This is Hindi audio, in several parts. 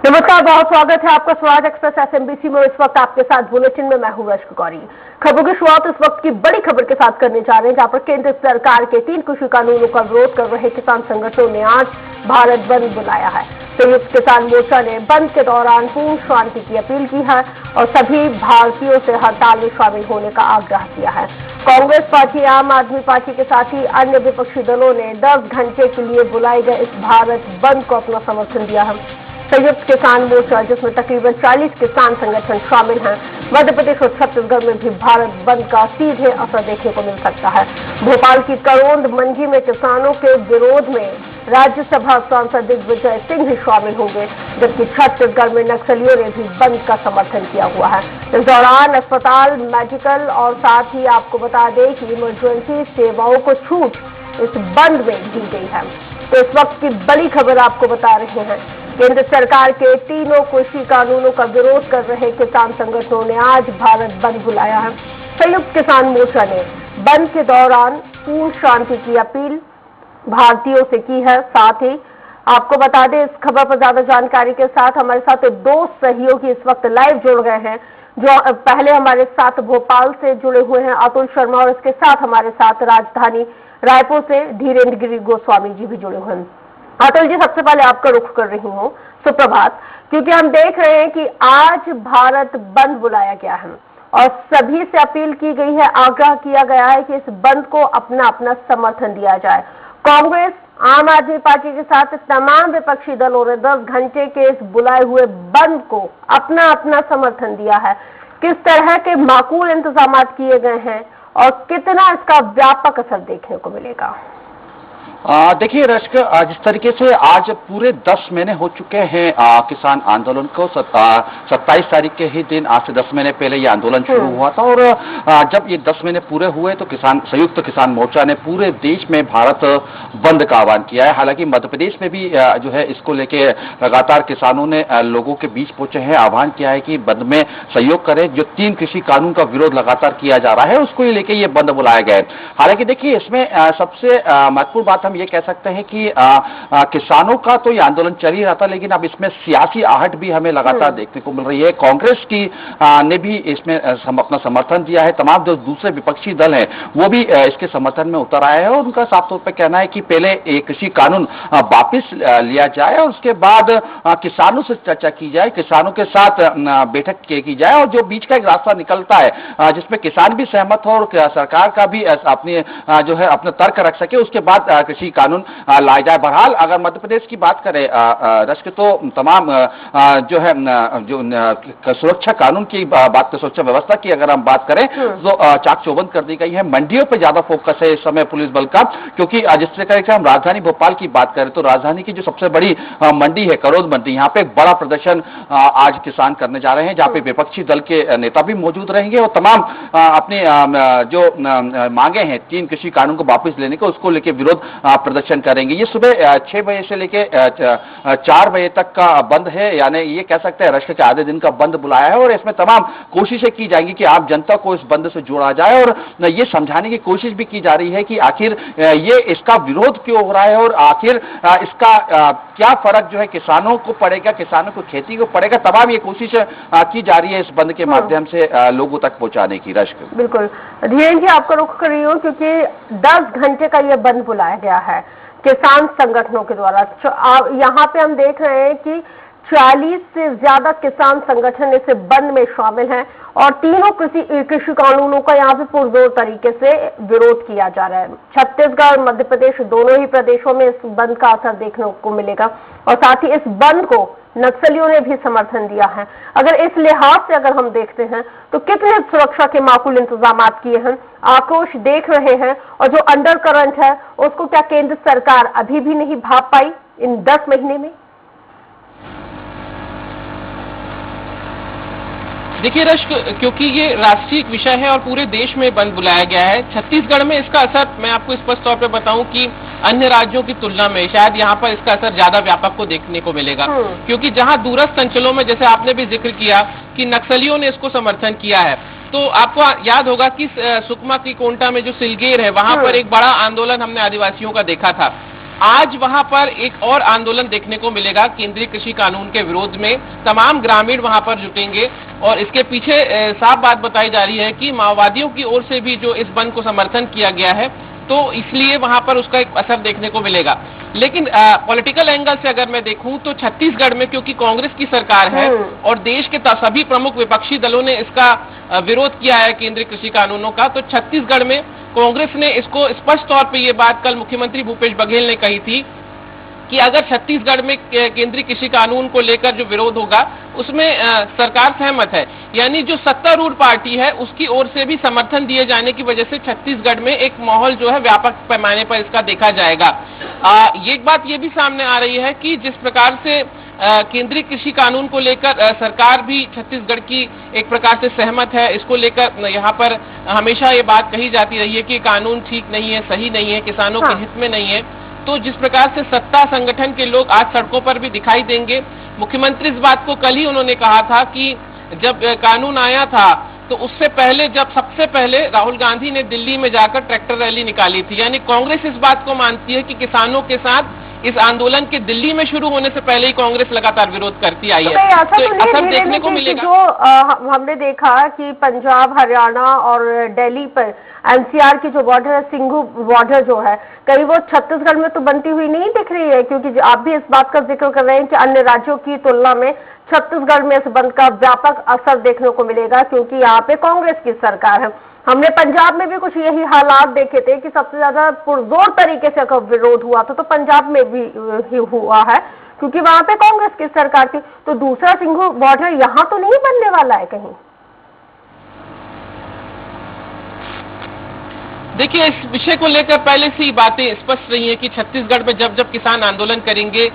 नमस्कार, बहुत स्वागत है आपका स्वराज एक्सप्रेस एसएमबीसी में। इस वक्त आपके साथ बुलेटिन में मैं हूं रश्क गौरी। खबरों की शुरुआत इस वक्त की बड़ी खबर के साथ करने जा रहे हैं, जहां पर केंद्र सरकार के 3 कृषि कानूनों का विरोध कर रहे किसान संगठनों ने आज भारत बंद बुलाया है। संयुक्त किसान मोर्चा ने बंद के दौरान पूर्ण शांति की अपील की है और सभी भारतीयों से हड़ताल में शामिल होने का आग्रह किया है। कांग्रेस पार्टी, आम आदमी पार्टी के साथ ही अन्य विपक्षी दलों ने 10 घंटे के लिए बुलाए गए इस भारत बंद को अपना समर्थन दिया है। संयुक्त किसान मोर्चा, जिसमें तकरीबन 40 किसान संगठन शामिल हैं, मध्य प्रदेश और छत्तीसगढ़ में भी भारत बंद का सीधे असर देखने को मिल सकता है। भोपाल की करोंद मंडी में किसानों के विरोध में राज्यसभा सांसद दिग्विजय सिंह भी शामिल होंगे, जबकि छत्तीसगढ़ में नक्सलियों ने भी बंद का समर्थन किया हुआ है। इस दौरान अस्पताल, मेडिकल और साथ ही आपको बता दें कि इमरजेंसी सेवाओं को छूट इस बंद में दी गई है। तो इस वक्त की बड़ी खबर आपको बता रहे हैं, केंद्र सरकार के तीनों कृषि कानूनों का विरोध कर रहे किसान संगठनों ने आज भारत बंद बुलाया है। संयुक्त किसान मोर्चा ने बंद के दौरान पूर्ण शांति की अपील भारतीयों से की है। साथ ही आपको बता दें, इस खबर पर ज्यादा जानकारी के साथ हमारे साथ 2 सहयोगी इस वक्त लाइव जुड़ गए हैं, जो पहले हमारे साथ भोपाल से जुड़े हुए हैं अतुल शर्मा, और इसके साथ हमारे साथ राजधानी रायपुर से धीरेन्द्र गिरी गोस्वामी जी भी जुड़े हुए हैं। अतुल जी, सबसे पहले आपका रुख कर रही हूँ, सुप्रभात। क्योंकि हम देख रहे हैं कि आज भारत बंद बुलाया गया है और सभी से अपील की गई है, आग्रह किया गया है कि इस बंद को अपना अपना समर्थन दिया जाए। कांग्रेस, आम आदमी पार्टी के साथ तमाम विपक्षी दलों ने 10 घंटे के इस बुलाए हुए बंद को अपना अपना समर्थन दिया है। किस तरह के माकूल इंतजाम किए गए हैं और कितना इसका व्यापक असर देखने को मिलेगा? देखिए रश्क, जिस तरीके से आज पूरे 10 महीने हो चुके हैं किसान आंदोलन को, 27 तारीख के ही दिन, आज से 10 महीने पहले ये आंदोलन शुरू हुआ था। और जब ये 10 महीने पूरे हुए तो संयुक्त किसान मोर्चा ने पूरे देश में भारत बंद का आह्वान किया है। हालांकि मध्य प्रदेश में भी जो है इसको लेके लगातार किसानों ने लोगों के बीच पहुंचे हैं, आह्वान किया है कि बंद में सहयोग करें। जो 3 कृषि कानून का विरोध लगातार किया जा रहा है, उसको लेके ये बंद बुलाया गया है। हालांकि देखिए, इसमें सबसे महत्वपूर्ण बात ये कह सकते हैं कि किसानों का तो ये आंदोलन चल ही रहा था, लेकिन अब इसमें सियासी आहट भी हमें लगातार देखने को मिल रही है। कांग्रेस की ने भी इसमें अपना समर्थन दिया है। तमाम जो दूसरे विपक्षी दल हैं वो भी इसके समर्थन में उतर आए हैं और उनका साफ तौर पर कहना है कि पहले एक कृषि कानून वापिस लिया जाए और उसके बाद किसानों से चर्चा की जाए, किसानों के साथ बैठक की जाए और जो बीच का एक रास्ता निकलता है जिसमें किसान भी सहमत हो और सरकार का भी अपनी जो है अपना तर्क रख सके, उसके बाद कृषि कानून लाया जाए। बहरहाल अगर मध्य प्रदेश की बात करें रश्क, तो तमाम जो है जो सुरक्षा कानून की बात, सुरक्षा व्यवस्था की अगर हम बात करें तो चाक चौबंद कर दी गई है। मंडियों पर ज्यादा फोकस है इस समय पुलिस बल का, क्योंकि जिस तरह से हम राजधानी भोपाल की बात करें तो राजधानी की जो सबसे बड़ी मंडी है करोंद मंडी, यहाँ पे एक बड़ा प्रदर्शन आज किसान करने जा रहे हैं, जहाँ पे विपक्षी दल के नेता भी मौजूद रहेंगे और तमाम अपने जो मांगे हैं 3 कृषि कानून को वापस लेने को, उसको लेकर विरोध प्रदर्शन करेंगे। ये सुबह 6 बजे से लेके 4 बजे तक का बंद है, यानी ये कह सकते हैं रश्क के आधे दिन का बंद बुलाया है। और इसमें तमाम कोशिशें की जाएंगी कि आप जनता को इस बंद से जोड़ा जाए और ये समझाने की कोशिश भी की जा रही है कि आखिर ये इसका विरोध क्यों हो रहा है और आखिर इसका क्या फर्क जो है किसानों को पड़ेगा, किसानों को खेती को पड़ेगा। तमाम ये कोशिश की जा रही है इस बंद के माध्यम से लोगों तक पहुंचाने की। रश्क, बिल्कुल धीरेन्द्र जी, आपका रुख कर रही हूँ, क्योंकि 10 घंटे का ये बंद बुलाया गया है किसान संगठनों के द्वारा। यहाँ पे हम देख रहे हैं कि 40 से ज्यादा किसान संगठन इस बंद में शामिल हैं और तीनों कृषि कानूनों का यहाँ पे पुरजोर तरीके से विरोध किया जा रहा है। छत्तीसगढ़ और मध्य प्रदेश दोनों ही प्रदेशों में इस बंद का असर देखने को मिलेगा और साथ ही इस बंद को नक्सलियों ने भी समर्थन दिया है। अगर इस लिहाज से अगर हम देखते हैं तो कितने सुरक्षा के माकूल इंतजाम किए हैं, आक्रोश देख रहे हैं, और जो अंडर करंट है उसको क्या केंद्र सरकार अभी भी नहीं भाप पाई इन 10 महीने में? देखिए रश्क, क्योंकि ये राष्ट्रीय विषय है और पूरे देश में बंद बुलाया गया है, छत्तीसगढ़ में इसका असर मैं आपको स्पष्ट तौर पे बताऊं कि अन्य राज्यों की तुलना में शायद यहाँ पर इसका असर ज्यादा व्यापक को देखने को मिलेगा। क्योंकि जहां दूरस्थ अंचलों में, जैसे आपने भी जिक्र किया कि नक्सलियों ने इसको समर्थन किया है, तो आपको याद होगा कि सुकमा की कोंटा में जो सिलगेर है, वहां पर एक बड़ा आंदोलन हमने आदिवासियों का देखा था। आज वहां पर एक और आंदोलन देखने को मिलेगा केंद्रीय कृषि कानून के विरोध में। तमाम ग्रामीण वहां पर जुटेंगे और इसके पीछे साफ बात बताई जा रही है कि माओवादियों की ओर से भी जो इस बंद को समर्थन किया गया है, तो इसलिए वहां पर उसका एक असर देखने को मिलेगा। लेकिन पॉलिटिकल एंगल से अगर मैं देखूं तो छत्तीसगढ़ में क्योंकि कांग्रेस की सरकार है और देश के सभी प्रमुख विपक्षी दलों ने इसका विरोध किया है केंद्रीय कृषि कानूनों का, तो छत्तीसगढ़ में कांग्रेस ने इसको स्पष्ट तौर पे ये बात कल मुख्यमंत्री भूपेश बघेल ने कही थी कि अगर छत्तीसगढ़ में केंद्रीय कृषि कानून को लेकर जो विरोध होगा उसमें सरकार सहमत है, यानी जो सत्तारूढ़ पार्टी है उसकी ओर से भी समर्थन दिए जाने की वजह से छत्तीसगढ़ में एक माहौल जो है व्यापक पैमाने पर इसका देखा जाएगा। ये एक बात ये भी सामने आ रही है कि जिस प्रकार से केंद्रीय कृषि कानून को लेकर सरकार भी छत्तीसगढ़ की एक प्रकार से सहमत है, इसको लेकर यहाँ पर हमेशा ये बात कही जाती रही है कि कानून ठीक नहीं है, सही नहीं है, किसानों के हित में नहीं है। तो जिस प्रकार से सत्ता संगठन के लोग आज सड़कों पर भी दिखाई देंगे, मुख्यमंत्री इस बात को कल ही उन्होंने कहा था कि जब कानून आया था तो उससे पहले जब सबसे पहले राहुल गांधी ने दिल्ली में जाकर ट्रैक्टर रैली निकाली थी, यानी कांग्रेस इस बात को मानती है कि किसानों के साथ इस आंदोलन के दिल्ली में शुरू होने से पहले ही कांग्रेस लगातार विरोध करती आई है। तो असर देखने को मिलेगा। जो हमने देखा कि पंजाब, हरियाणा और दिल्ली पर एनसीआर की जो बॉर्डर है, सिंघू बॉर्डर जो है, कहीं वो छत्तीसगढ़ में तो बनती हुई नहीं दिख रही है, क्योंकि आप भी इस बात का जिक्र कर रहे हैं कि अन्य राज्यों की तुलना में छत्तीसगढ़ में इस बंद का व्यापक असर देखने को मिलेगा क्योंकि यहाँ पे कांग्रेस की सरकार है। हमने पंजाब में भी कुछ यही हालात देखे थे कि सबसे ज्यादा पुरजोर तरीके से अगर विरोध हुआ तो पंजाब में भी ही हुआ है क्योंकि वहां पे कांग्रेस की सरकार थी। तो दूसरा सिंघू बॉर्डर यहाँ तो नहीं बनने वाला है कहीं? देखिए, इस विषय को लेकर पहले से ही बातें स्पष्ट रही है कि छत्तीसगढ़ में जब जब किसान आंदोलन करेंगे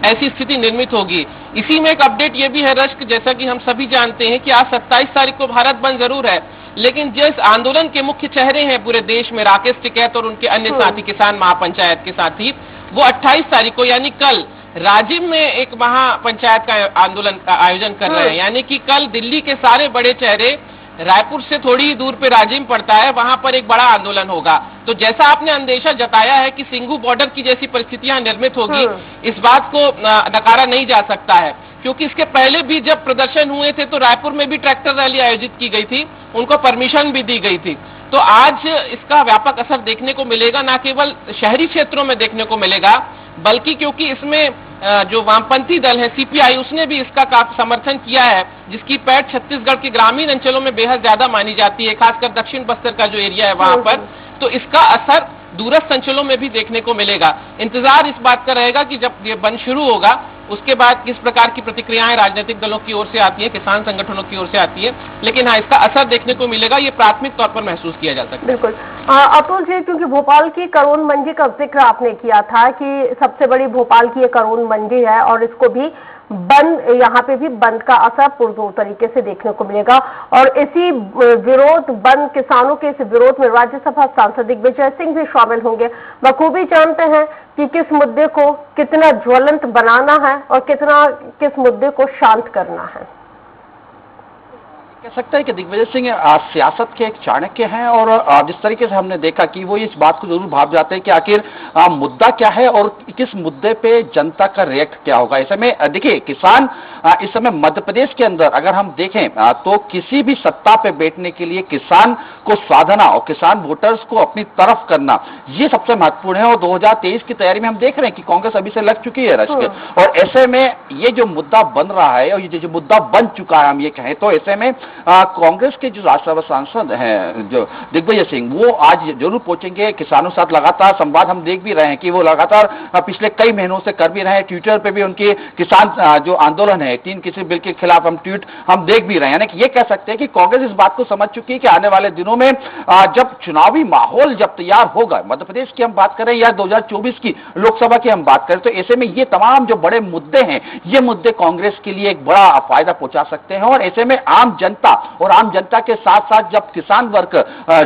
ऐसी स्थिति निर्मित होगी। इसी में एक अपडेट ये भी है रश्क, जैसा कि हम सभी जानते हैं कि आज 27 तारीख को भारत बंद जरूर है, लेकिन जिस आंदोलन के मुख्य चेहरे हैं पूरे देश में, राकेश टिकैत और उनके अन्य साथी, किसान महापंचायत के साथी, वो 28 तारीख को यानी कल राजिम में एक महापंचायत का आंदोलन का आयोजन कर रहे हैं। यानी कि कल दिल्ली के सारे बड़े चेहरे, रायपुर से थोड़ी ही दूर पे राजिम पड़ता है, वहां पर एक बड़ा आंदोलन होगा। तो जैसा आपने अंदेशा जताया है कि सिंघू बॉर्डर की जैसी परिस्थितियां निर्मित होगी, इस बात को नकारा नहीं जा सकता है, क्योंकि इसके पहले भी जब प्रदर्शन हुए थे तो रायपुर में भी ट्रैक्टर रैली आयोजित की गई थी, उनको परमिशन भी दी गई थी। तो आज इसका व्यापक असर देखने को मिलेगा, न केवल शहरी क्षेत्रों में देखने को मिलेगा, बल्कि क्योंकि इसमें जो वामपंथी दल है सीपीआई, उसने भी इसका काफी समर्थन किया है, जिसकी पैठ छत्तीसगढ़ के ग्रामीण अंचलों में बेहद ज्यादा मानी जाती है, खासकर दक्षिण बस्तर का जो एरिया है वहां पर। तो इसका असर दूरस्थ अंचलों में भी देखने को मिलेगा। इंतजार इस बात का रहेगा कि जब ये बंद शुरू होगा उसके बाद किस प्रकार की प्रतिक्रियाएं राजनीतिक दलों की ओर से आती है, किसान संगठनों की ओर से आती है, लेकिन हाँ, इसका असर देखने को मिलेगा, ये प्राथमिक तौर पर महसूस किया जा सकता है। बिल्कुल अतुल जी, क्योंकि भोपाल की करोन मंडी का जिक्र आपने किया था कि सबसे बड़ी भोपाल की ये करोन मंडी है और इसको भी बंद, यहाँ पे भी बंद का असर पुरजोर तरीके से देखने को मिलेगा और इसी विरोध, बंद, किसानों के इस विरोध में राज्यसभा सांसद दिग्विजय सिंह भी शामिल होंगे। बखूबी जानते हैं कि किस मुद्दे को कितना ज्वलंत बनाना है और किस मुद्दे को शांत करना है। कह सकते हैं कि दिग्विजय सिंह सियासत के एक चाणक्य हैं और जिस तरीके से हमने देखा कि वो इस बात को जरूर भाप जाते हैं कि आखिर मुद्दा क्या है और किस मुद्दे पे जनता का रिएक्ट क्या होगा। ऐसे में देखिए, किसान इस समय मध्य प्रदेश के अंदर अगर हम देखें तो किसी भी सत्ता पे बैठने के लिए किसान को साधना और किसान वोटर्स को अपनी तरफ करना, ये सबसे महत्वपूर्ण है। और 2023 की तैयारी में हम देख रहे हैं कि कांग्रेस अभी से लग चुकी है रश्क, और ऐसे में ये जो मुद्दा बन रहा है और ये जो मुद्दा बन चुका है, हम ये कहें तो ऐसे में कांग्रेस के जो राज्यसभा सांसद हैं जो दिग्विजय सिंह, वो आज जरूर पहुंचेंगे किसानों के साथ। लगातार संवाद हम देख भी रहे हैं कि वो लगातार पिछले कई महीनों से कर भी रहे हैं। ट्विटर पे भी उनके किसान जो आंदोलन है 3 कृषि बिल के खिलाफ हम ट्वीट हम देख भी रहे हैं। यानी कि ये कह सकते हैं कि कांग्रेस इस बात को समझ चुकी है कि आने वाले दिनों में जब चुनावी माहौल जब तैयार होगा, मध्य प्रदेश की हम बात करें या 2024 की लोकसभा की हम बात करें, तो ऐसे में ये तमाम जो बड़े मुद्दे हैं, ये मुद्दे कांग्रेस के लिए एक बड़ा फायदा पहुंचा सकते हैं और ऐसे में आम जनता जनता और आम जनता के साथ साथ जब किसान वर्ग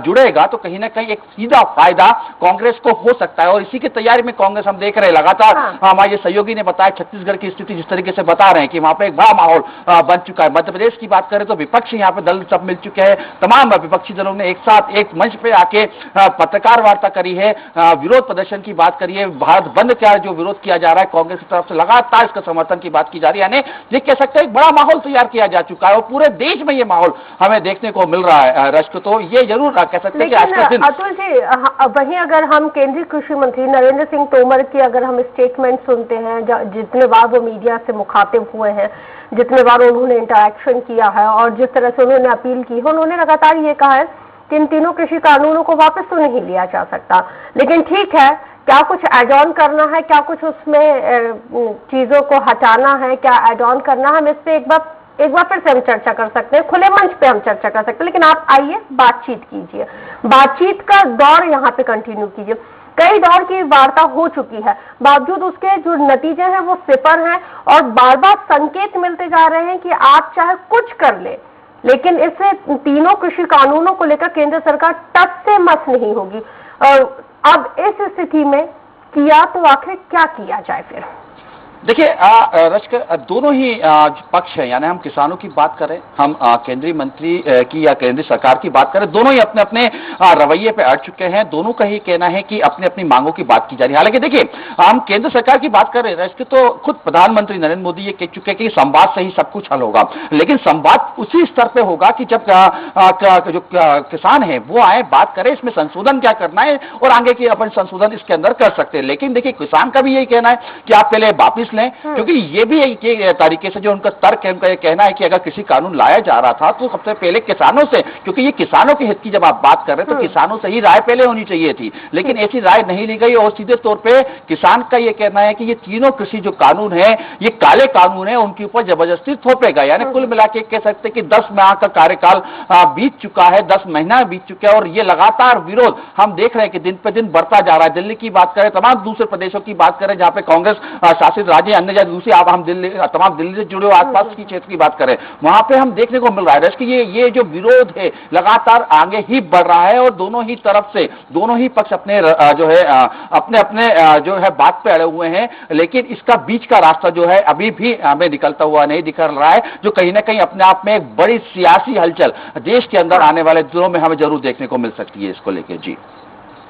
जुड़ेगा तो कहीं ना कहीं एक सीधा फायदा कांग्रेस को हो सकता है। और इसी की तैयारी में कांग्रेस हम देख रहे हैं लगातार। हमारे सहयोगी ने बताया छत्तीसगढ़ की स्थिति जिस तरीके से बता रहे हैं कि वहां पे एक बड़ा माहौल बन चुका है। मध्य प्रदेश की बात करें तो विपक्ष यहाँ पे दल सब मिल चुके हैं। तमाम विपक्षी दलों ने एक साथ एक मंच पे आके पत्रकार वार्ता करी है, विरोध प्रदर्शन की बात करी है। भारत बंद का जो विरोध किया जा रहा है कांग्रेस की तरफ से लगातार इसका समर्थन की बात की जा रही है। यानी ये कह सकते हैं एक बड़ा माहौल तैयार किया जा चुका है और पूरे देश में ये माहौल हमें देखने को मिल रहा है। रश्क तो ये जरूर कह सकते हैं कि आज का दिन। अतुल जी, वहीं अगर हम केंद्रीय कृषि मंत्री नरेंद्र सिंह तोमर की अगर हम स्टेटमेंट सुनते हैं, जितने बार वो मीडिया से मुखातिब हुए हैं, जितने बार उन्होंने इंटरेक्शन किया है और जिस तरह से उन्होंने अपील की है, उन्होंने लगातार ये कहा है कि इन तीनों कृषि कानूनों को वापस तो नहीं लिया जा सकता, लेकिन ठीक है क्या कुछ एड ऑन करना है, क्या कुछ उसमें चीजों को हटाना है, क्या एड ऑन करना है, हम इस पे एक बार फिर से हम चर्चा कर सकते हैं, खुले मंच पे हम चर्चा कर सकते हैं। लेकिन आप आइए बातचीत कीजिए, बातचीत का दौर यहाँ पे कंटिन्यू कीजिए। कई दौर की वार्ता हो चुकी है, बावजूद उसके जो नतीजे हैं वो सिफर हैं और बार बार संकेत मिलते जा रहे हैं कि आप चाहे कुछ कर ले, लेकिन इससे तीनों कृषि कानूनों को लेकर केंद्र सरकार टस से मस नहीं होगी। अब इस स्थिति में किया तो आखिर क्या किया जाए फिर? देखिए रश्क, दोनों ही पक्ष है, यानी हम किसानों की बात करें, हम केंद्रीय मंत्री की या केंद्रीय सरकार की बात करें, दोनों ही अपने अपने रवैये पे अड़ चुके हैं। दोनों का ही कहना है कि अपनी अपनी मांगों की बात की जा रही है। हालांकि देखिए हम केंद्र सरकार की बात करें रश्क, तो खुद प्रधानमंत्री नरेंद्र मोदी ये कह चुके हैं कि संवाद से ही सब कुछ हल होगा, लेकिन संवाद उसी स्तर पे होगा कि जब जो किसान है वो आए, बात करें इसमें संशोधन क्या करना है और आगे की अपन संशोधन इसके अंदर कर सकते हैं। लेकिन देखिए किसान का भी यही कहना है कि आप पहले वापिस लें, क्योंकि ये भी एक तरीके से जो उनका तर्क है, उनका ये कहना है कि अगर किसी कानून लाया जा रहा था तो सबसे पहले किसानों से, क्योंकि ये किसानों के हित की जब आप बात कर रहे हैं तो किसानों से ही राय पहले होनी चाहिए थी, लेकिन ऐसी राय नहीं ली गई और सीधे तौर पे किसान का ये कहना है कि ये तीनों कृषि जो कानून है ये काले कानून है, उनके ऊपर जबरदस्ती थोपेगा। यानी कुल मिला के कह सकते हैं कि 10 माह का कार्यकाल बीत चुका है, 10 महीना बीत चुका है और ये लगातार विरोध हम देख रहे हैं कि दिन पे दिन बढ़ता जा रहा है। दिल्ली की बात करें, तमाम दूसरे प्रदेशों की बात करें जहां पे कांग्रेस शासित राज्य, अन्य दूसरी आप हम तमाम दिल्ली से जुड़े हुए आसपास की क्षेत्र की बात करें, वहां पे हम देखने को मिल रहा है कि ये जो विरोध है लगातार आगे ही बढ़ रहा है और दोनों ही तरफ से दोनों ही पक्ष अपने जो है अपने जो है बात पे अड़े हुए हैं, लेकिन इसका बीच का रास्ता जो है अभी भी हमें निकलता हुआ नहीं दिख रहा है, जो कहीं ना कहीं अपने आप में एक बड़ी सियासी हलचल देश के अंदर आने वाले दिनों में हमें जरूर देखने को मिल सकती है इसको लेकर। जी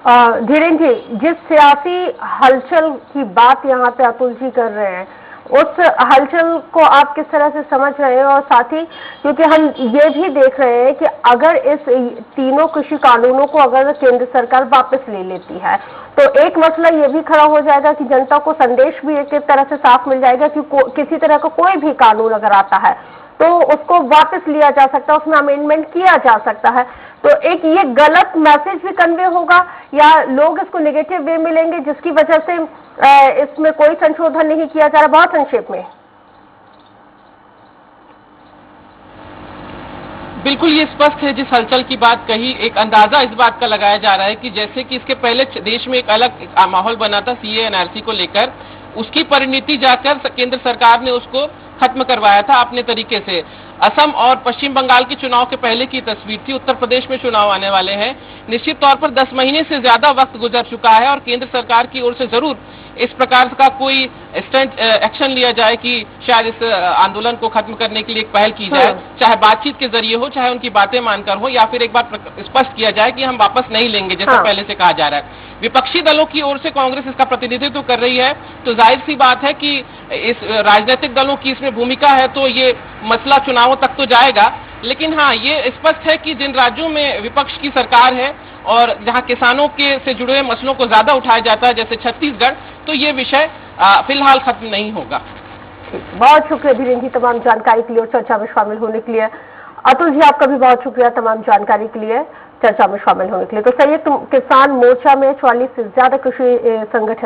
धीरेन्द्र जी, जिस सियासी हलचल की बात यहाँ पे अतुल जी कर रहे हैं, उस हलचल को आप किस तरह से समझ रहे हैं? और साथ ही क्योंकि हम ये भी देख रहे हैं कि अगर इस तीनों कृषि कानूनों को अगर केंद्र सरकार वापस ले लेती है तो एक मसला ये भी खड़ा हो जाएगा कि जनता को संदेश भी एक तरह से साफ मिल जाएगा कि किसी तरह का कोई भी कानून अगर आता है तो उसको वापस लिया जा सकता है, उसमें अमेंडमेंट किया जा सकता है। तो एक ये गलत मैसेज भी कन्वे होगा या लोग इसको नेगेटिव वे में लेंगे जिसकी वजह से इसमें कोई संशोधन नहीं किया जा रहा? बहुत संक्षेप में। बिल्कुल ये स्पष्ट है, जिस हलचल की बात कही, एक अंदाजा इस बात का लगाया जा रहा है कि जैसे कि इसके पहले देश में एक अलग माहौल बना था सीए एनआरसी को लेकर, उसकी परिणति जाकर केंद्र सरकार ने उसको खत्म करवाया था अपने तरीके से। असम और पश्चिम बंगाल के चुनाव के पहले की तस्वीर थी, उत्तर प्रदेश में चुनाव आने वाले हैं। निश्चित तौर पर 10 महीने से ज्यादा वक्त गुजर चुका है और केंद्र सरकार की ओर से जरूर इस प्रकार का कोई स्टैंड एक्शन लिया जाए कि शायद इस आंदोलन को खत्म करने के लिए एक पहल की जाए, चाहे बातचीत के जरिए हो, चाहे उनकी बातें मानकर हो, या फिर एक बार स्पष्ट किया जाए कि हम वापस नहीं लेंगे जैसा पहले से कहा जा रहा है। विपक्षी दलों की ओर से कांग्रेस इसका प्रतिनिधित्व कर रही है, तो जाहिर सी बात है कि इस राजनीतिक दलों की इसमें भूमिका है, तो ये मसला चुनावों तक तो जाएगा। लेकिन हाँ, ये स्पष्ट है कि जिन राज्यों में विपक्ष की सरकार है और जहां किसानों के से जुड़े हुए मसलों को ज्यादा उठाया जाता है, जैसे छत्तीसगढ़, तो ये विषय फिलहाल खत्म नहीं होगा। बहुत शुक्रिया धीरेन्द्र जी तमाम जानकारी के लिए और चर्चा में शामिल होने के लिए। अतुल जी आपका भी बहुत शुक्रिया तमाम जानकारी के लिए, चर्चा में शामिल होने के लिए। तो संयुक्त किसान मोर्चा में 44 से ज्यादा कृषि संगठन